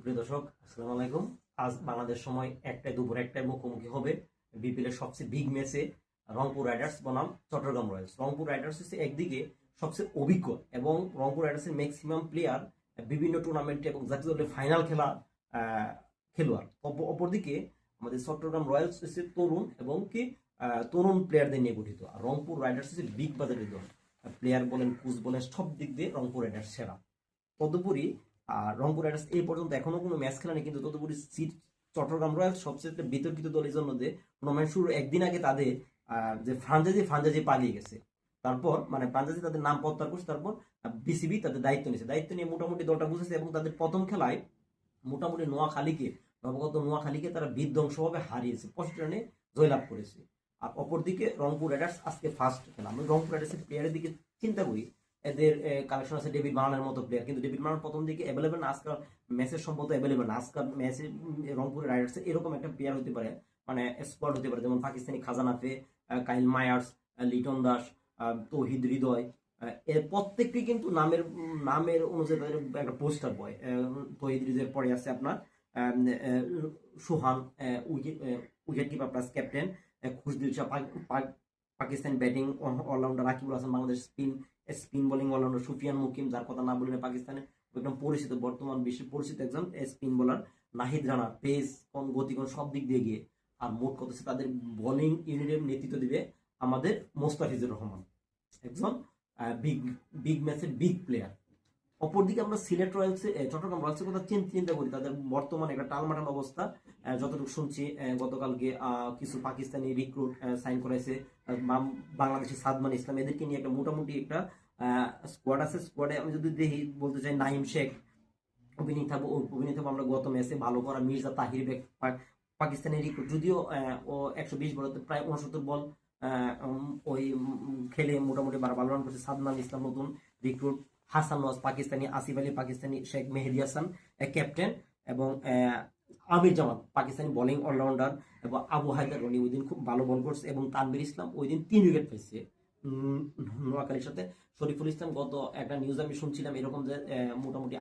সুপ্রিয় দর্শক, আসসালামু আলাইকুম। আজ বাংলাদেশ সময় দুপুর একটায় মুখোমুখি হবে বিপিএল এর সবচেয়ে বিগ ম্যাচে রংপুর রাইডার্স বনাম চট্টগ্রাম রয়্যালস। রংপুর রাইডার্স হচ্ছে একদিকে সবচেয়ে অভিজ্ঞ এবং রংপুর রাইডার্সের ম্যাক্সিমাম প্লেয়ার বিভিন্ন টুর্নামেন্টে এবং জাতীয় দলের ফাইনাল খেলা খেলোয়াড়। অপরদিকে আমাদের চট্টগ্রাম রয়্যালস হচ্ছে তরুণ এবং তরুণ প্লেয়ারদের নিয়ে গঠিত। আর রংপুর রাইডার্স হচ্ছে বিগ বাজারের দল। প্লেয়ার বলেন, কোচ বলেন, সব দিক দিয়ে রংপুর রাইডার্স সেরা। তদুপরি রংপুর রাইডার্স এই পর্যন্ত এখনো কোনো ম্যাচ খেলেনি, কিন্তু তদুপরি চট্টগ্রাম রয়্যালস সবচেয়ে বিতর্কিত দল এই জন্য যে টুর্নামেন্ট শুরু একদিন আগে তাদের যে ফ্রাঞ্চাইজি পালিয়ে গেছে। তারপর মানে ফ্রাঞ্চাইজি তাদের নাম প্রত্যাহার করছে, তারপর বিসিবি তাদের দায়িত্ব নিয়ে মোটামুটি দলটা বুঝেছে এবং তাদের প্রথম খেলায় মোটামুটি নবগত নোয়াখালীকে তারা বিধ্বংসভাবে হারিয়েছে, 65 রানে জয়লাভ করেছে। আর অপরদিকে রংপুর রাইডার্স আজকে ফার্স্ট খেলা। আমি রংপুর রাইডার্সের প্লেয়ারের দিকে চিন্তা করি, এদের কালেকশন আছে ডেভিড মারানের মতো প্লেয়ার, কিন্তু ডেভিড মারান প্রথম দিকে অ্যাভেলেবেল না, আজকাল ম্যাচের সম্ভবত অ্যাভেলেবেল না। আজকাল ম্যাচে রংপুর রাইডার্স এরকম একটা প্লেয়ার হতে পারে, মানে স্কোয়াড হতে পারে, যেমন পাকিস্তানি খাজানাফে, কাইল মায়ার্স, লিটন দাস, তৌহিদ হৃদয়, এর প্রত্যেকটি কিন্তু নামের অনুযায়ী তাদের একটা পোস্টার বয়। তৌহিদ হৃদয়ের পরে আছে আপনার Suhan, wicket keeper plus captain, Khushdil Shah, Pakistan batting allrounder Rakibul Hasan, Bangladesh spin bowling allrounder Sufiyan Muqeem, যার কথা না বললে পাকিস্তানে একদম পরিচিত, বর্তমান বিশ্বে পরিচিত একজন spin bowler. Nahid Rana pace গতিকোণ সব দিক দিয়ে গিয়ে। আর মোট কথা হচ্ছে তাদের বোলিং ইউনিটের নেতৃত্ব দিবে আমাদের মোস্তাফিজুর রহমান, একজন বিগ ম্যাচের বিগ প্লেয়ার। অপরদিকে আমরা সিলেট রয়্যালসে চট্টগ্রাম রয়্যালসের কথা চিন্তা করি, তাদের বর্তমানে একটা টালমাটাল অবস্থা। যতটুকু শুনছি গতকালকে কিছু পাকিস্তানি রিক্রুট সাইন করেছে, বাংলাদেশি সাদমান ইসলাম, এদেরকে নিয়ে একটা মোটামুটি একটা স্কোয়াড আছে। স্কোয়াডে আমি যদি দেখি বলতে চাই, নাইম শেখ, অভিনীত থাকবো আমরা গত ম্যাচে ভালো করা মির্জা তাহির বেগ, পাকিস্তানি রিক্রুট, যদিও ও 120 বলতে প্রায় 69 বল ওই খেলে মোটামুটি ভালো রান করছে। সাদমান ইসলাম নতুন রিক্রুট, হাসান নওয়াজ পাকিস্তানি, আসিফ আলী পাকিস্তানি, শেখ মেহেদি হাসান ক্যাপ্টেন, এবং আমির জামাত পাকিস্তানি বোলিং অলরাউন্ডার, এবং আবু হায়দার রনি ওই দিন খুব ভালো বল করছে, এবং তানভীর ইসলাম ওই দিন 3 উইকেট পেয়েছে নোয়াখালীর সাথে। শরীফুল ইসলাম, গত একটা নিউজ আমি শুনছিলাম এরকম যে মোটামুটি